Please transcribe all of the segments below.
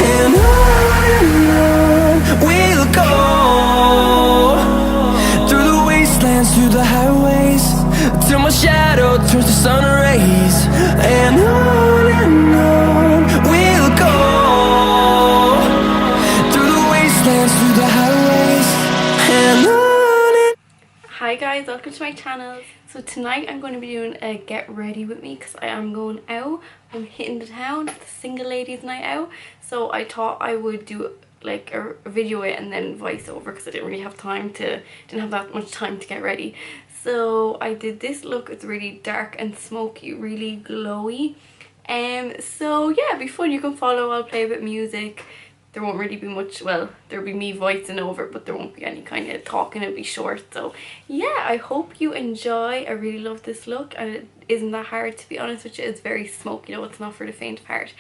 and on we'll go, through the wastelands, through the highways, till my shadow turns to sun rays. And on we'll go, through the wastelands, through the highways, and on. Hi guys, welcome to my channel. So tonight I'm going to be doing a get ready with me because I am going out. I'm hitting the town. It's a single ladies night out. So I thought I would do like a video it and then voice over because I didn't really have didn't have that much time to get ready. So I did this look. It's really dark and smoky, really glowy. So yeah, it'll be fun. You can follow. I'll play a bit of music. There won't really be much, well, there'll be me voicing over, but there won't be any kind of talking. It'll be short. So yeah, I hope you enjoy. I really love this look, and it isn't that hard, to be honest with you. It's very smoky, though. It's not for the faint of heart.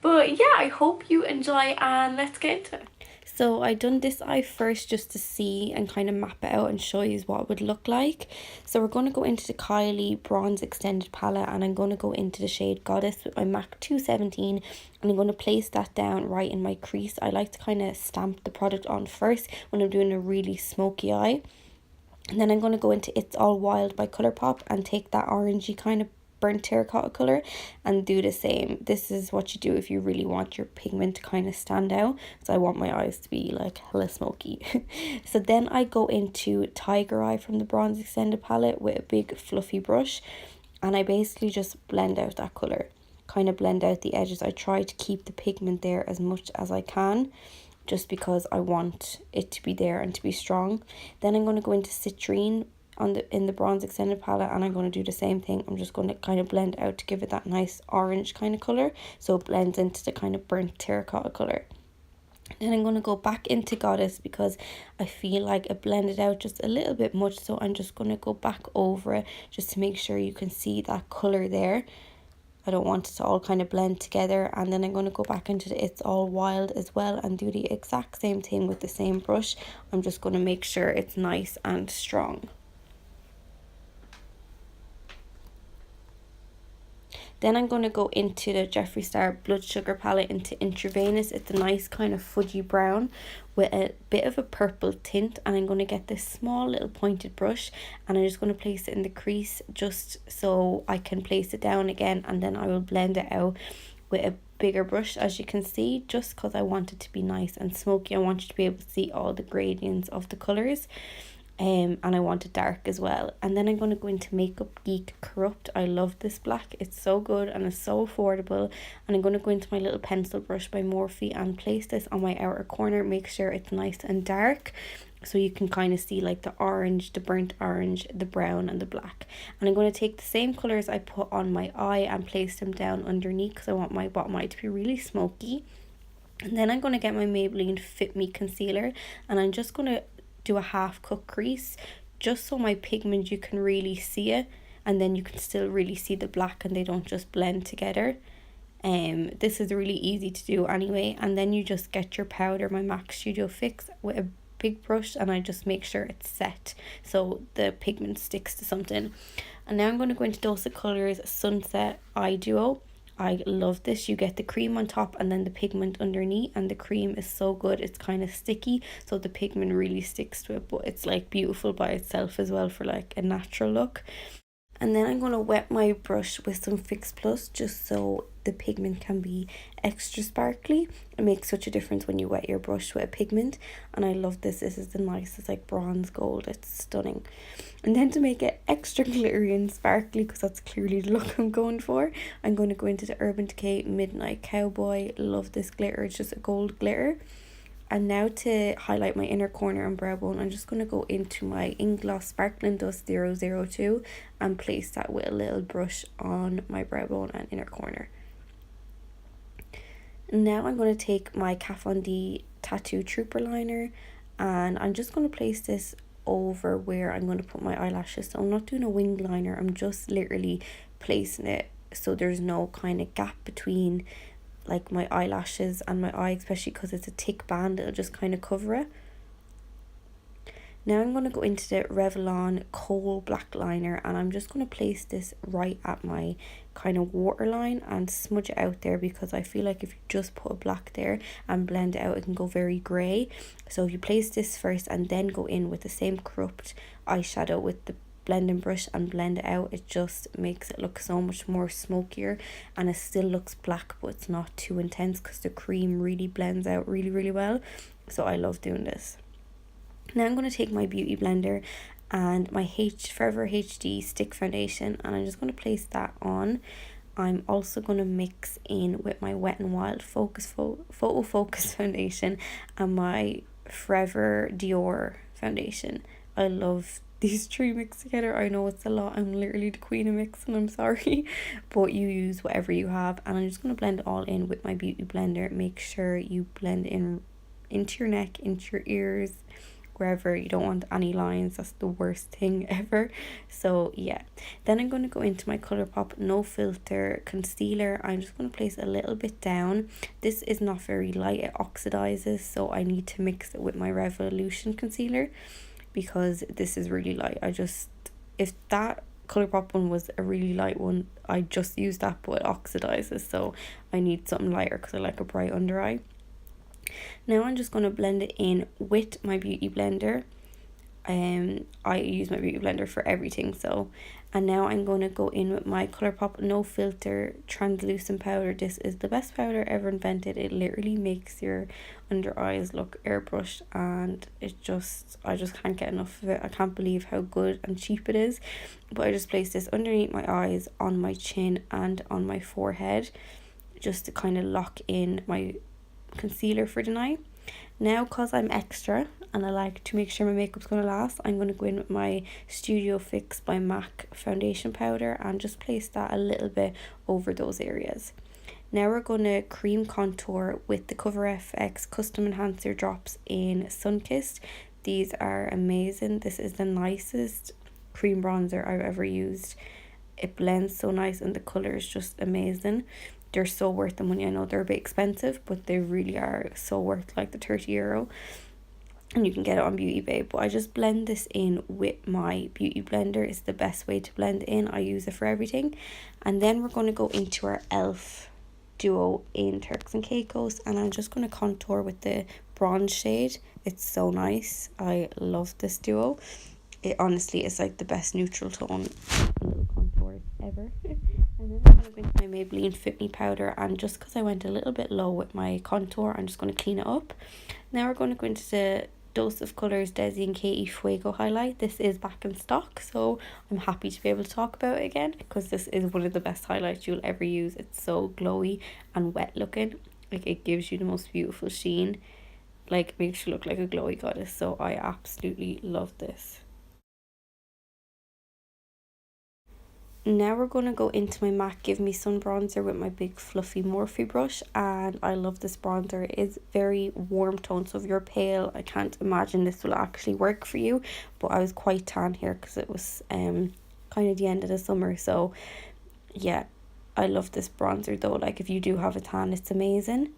But yeah, I hope you enjoy, and let's get into it. So I done this eye first just to see and kind of map it out and show you what it would look like. So we're going to go into the Kylie Bronze Extended Palette, and I'm going to go into the shade Goddess with my MAC 217, and I'm going to place that down right in my crease. I like to kind of stamp the product on first when I'm doing a really smoky eye. And then I'm going to go into It's All Wild by Colourpop and take that orangey kind of burnt terracotta colour and do the same. This is what you do if you really want your pigment to kind of stand out. So I want my eyes to be like hella smoky. So then I go into Tiger Eye from the Bronze Extended Palette with a big fluffy brush, and I basically just blend out that colour, kind of blend out the edges. I try to keep the pigment there as much as I can, just because I want it to be there and to be strong. Then I'm going to go into Citrine in the Bronze Extended Palette, and I'm going to do the same thing. I'm just going to kind of blend out to give it that nice orange kind of colour, so it blends into the kind of burnt terracotta colour. Then I'm going to go back into Goddess because I feel like it blended out just a little bit much, so I'm just going to go back over it just to make sure you can see that colour there. I don't want it to all kind of blend together. And then I'm going to go back into the It's All Wild as well and do the exact same thing with the same brush. I'm just going to make sure it's nice and strong. Then I'm going to go into the Jeffree Star Blood Sugar palette into Intravenous. It's a nice kind of fudgy brown with a bit of a purple tint. And I'm going to get this small little pointed brush, and I'm just going to place it in the crease just so I can place it down again. And then I will blend it out with a bigger brush, as you can see, just because I want it to be nice and smoky. I want you to be able to see all the gradients of the colours. And I want it dark as well. And then I'm going to go into Makeup Geek Corrupt. I love this black. It's so good and it's so affordable. And I'm going to go into my little pencil brush by Morphe and place this on my outer corner. Make sure it's nice and dark, so you can kind of see like the orange, the burnt orange, the brown and the black. And I'm going to take the same colours I put on my eye and place them down underneath because I want my bottom eye to be really smoky. And then I'm going to get my Maybelline Fit Me Concealer, and I'm just going to do a half cut crease just so my pigment, you can really see it, and then you can still really see the black and they don't just blend together. This is really easy to do anyway. And then you just get your powder, my MAC Studio Fix, with a big brush, and I just make sure it's set so the pigment sticks to something. And now I'm going to go into Dose of Colours Sunset Eye Duo. I love this. You get the cream on top and then the pigment underneath, and the cream is so good. It's kind of sticky, so the pigment really sticks to it, but it's like beautiful by itself as well for like a natural look. And then I'm going to wet my brush with some Fix Plus just so the pigment can be extra sparkly. It makes such a difference when you wet your brush with a pigment. And I love this. This is the nicest like bronze gold. It's stunning. And then to make it extra glittery and sparkly, because that's clearly the look I'm going for, I'm going to go into the Urban Decay Midnight Cowboy. Love this glitter. It's just a gold glitter. And now to highlight my inner corner and brow bone, I'm just going to go into my Ingloss Sparkling Dust 002 and place that with a little brush on my brow bone and inner corner. Now I'm going to take my Kat Von D Tattoo Trooper liner, and I'm just going to place this over where I'm going to put my eyelashes. So I'm not doing a wing liner, I'm just literally placing it so there's no kind of gap between like my eyelashes and my eye, especially because it's a thick band. It'll just kind of cover it. Now I'm going to go into the Revlon Kohl Black Liner, and I'm just going to place this right at my kind of waterline and smudge it out there, because I feel like if you just put a black there and blend it out, it can go very grey. So if you place this first and then go in with the same corrupt eyeshadow with the blending brush and blend it out, it just makes it look so much more smokier, and it still looks black but it's not too intense because the cream really blends out really well. So I love doing this. Now I'm going to take my beauty blender and my Forever HD stick foundation, and I'm just going to place that on. I'm also going to mix in with my Wet n Wild Photo Focus foundation and my Forever Dior foundation. I love these three mixed together. I know it's a lot. I'm literally the queen of mixing, I'm sorry. But you use whatever you have. And I'm just going to blend it all in with my beauty blender. Make sure you blend in into your neck, into your ears, wherever. You don't want any lines. That's the worst thing ever. So yeah, then I'm going to go into my ColourPop No Filter concealer. I'm just going to place a little bit down. This is not very light, it oxidizes, so I need to mix it with my Revolution concealer because this is really light. If that ColourPop one was a really light one, I just use that, but it oxidizes, so I need something lighter because I like a bright under eye. Now I'm just going to blend it in with my beauty blender. I use my beauty blender for everything, so. And now I'm going to go in with my ColourPop No Filter translucent powder. This is the best powder ever invented. It literally makes your under eyes look airbrushed, and I just can't get enough of it. I can't believe how good and cheap it is. But I just place this underneath my eyes, on my chin and on my forehead, just to kind of lock in my concealer for the night. Now, because I'm extra and I like to make sure my makeup's going to last, I'm going to go in with my Studio Fix by MAC foundation powder and just place that a little bit over those areas. Now we're going to cream contour with the Cover FX Custom Enhancer drops in Sunkissed. These are amazing. This is the nicest cream bronzer I've ever used. It blends so nice and the colour is just amazing. They're so worth the money. I know they're a bit expensive, but they really are so worth like the €30. And you can get it on Beauty Babe. But I just blend this in with my beauty blender. It's the best way to blend it in. I use it for everything. And then we're going to go into our e.l.f. duo in Turks and Caicos. And I'm just going to contour with the bronze shade. It's so nice. I love this duo. It honestly is like the best neutral tone little contour ever. And then I'm going to go into my Maybelline Fit Me powder, and just because I went a little bit low with my contour, I'm just going to clean it up. Now we're going to go into the Dose of Colours Desi and Katie Fuego highlight. This is back in stock, so I'm happy to be able to talk about it again, because this is one of the best highlights you'll ever use. It's so glowy and wet looking. Like, it gives you the most beautiful sheen. Like, makes you look like a glowy goddess. So I absolutely love this. Now we're going to go into my MAC Give Me Sun bronzer with my big fluffy Morphe brush, and I love this bronzer. It is very warm tone, so if you're pale, I can't imagine this will actually work for you, but I was quite tan here because it was kind of the end of the summer. So yeah, I love this bronzer though. Like, if you do have a tan, it's amazing.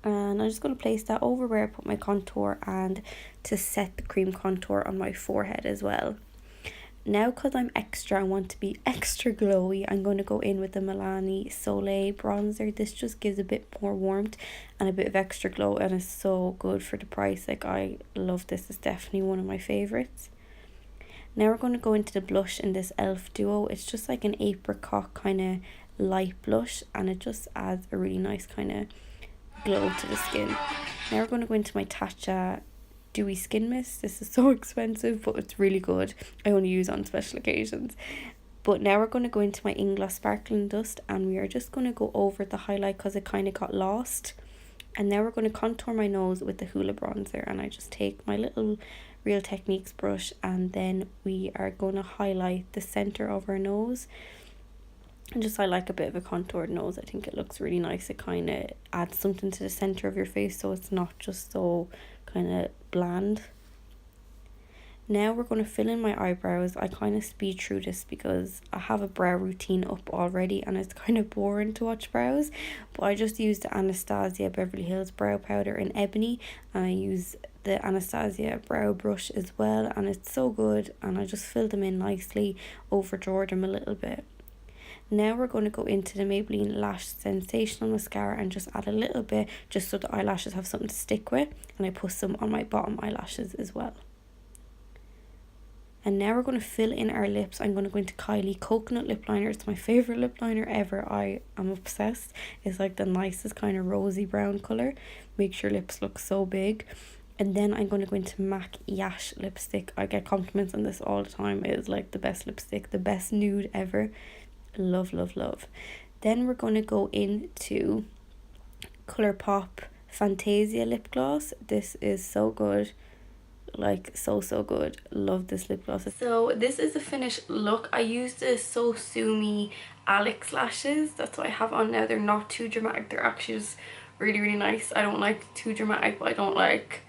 And I'm just going to place that over where I put my contour, and to set the cream contour on my forehead as well. Now, because I'm extra, I want to be extra glowy, I'm going to go in with the Milani Soleil bronzer. This just gives a bit more warmth and a bit of extra glow, and it's so good for the price. Like, I love this. It's definitely one of my favourites. Now we're going to go into the blush in this e.l.f. duo. It's just like an apricot kind of light blush, and it just adds a really nice kind of glow to the skin. Now we're going to go into my Tatcha Dewy Skin Mist. This is so expensive, but it's really good. I only use it on special occasions. But now we're going to go into my Ingloss Sparkling Dust, and we are just going to go over the highlight because it kind of got lost. And now we're going to contour my nose with the Hoola bronzer, and I just take my little Real Techniques brush, and then we are going to highlight the center of our nose. And just, I like a bit of a contoured nose. I think it looks really nice. It kind of adds something to the center of your face, so it's not just so kind of bland. Now we're going to fill in my eyebrows. I kind of speed through this because I have a brow routine up already, and it's kind of boring to watch brows. But I just use the Anastasia Beverly Hills brow powder in Ebony, and I use the Anastasia brow brush as well, and it's so good, and I just filled them in nicely, overdrawed them a little bit. Now we're going to go into the Maybelline Lash Sensational Mascara and just add a little bit just so the eyelashes have something to stick with, and I put some on my bottom eyelashes as well. And now we're going to fill in our lips. I'm going to go into Kylie Coconut Lip Liner. It's my favourite lip liner ever. I am obsessed. It's like the nicest kind of rosy brown colour. Makes your lips look so big. And then I'm going to go into MAC Yash lipstick. I get compliments on this all the time. It is like the best lipstick, the best nude ever. Love, love, love. Then we're going to go into Colourpop Fantasia lip gloss. This is so good. Like so good. Love this lip gloss. So this is the finished look. I used the So Sue Me Alex lashes. That's what I have on now. They're not too dramatic. They're actually just really nice. I don't like too dramatic, but I don't like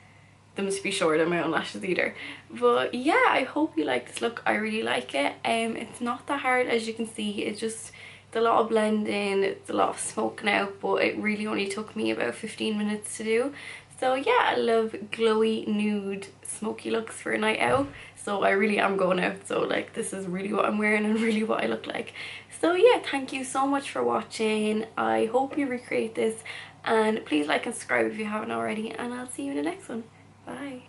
them to be short on my own lashes either. But yeah, I hope you like this look. I really like it. It's not that hard, as you can see. It's just a lot of blending, it's a lot of smoking out, but it really only took me about 15 minutes to do. So yeah, I love glowy nude smoky looks for a night out, so I really am going out. So like, this is really what I'm wearing and really what I look like. So yeah, thank you so much for watching. I hope you recreate this, and please like and subscribe if you haven't already, and I'll see you in the next one. Bye.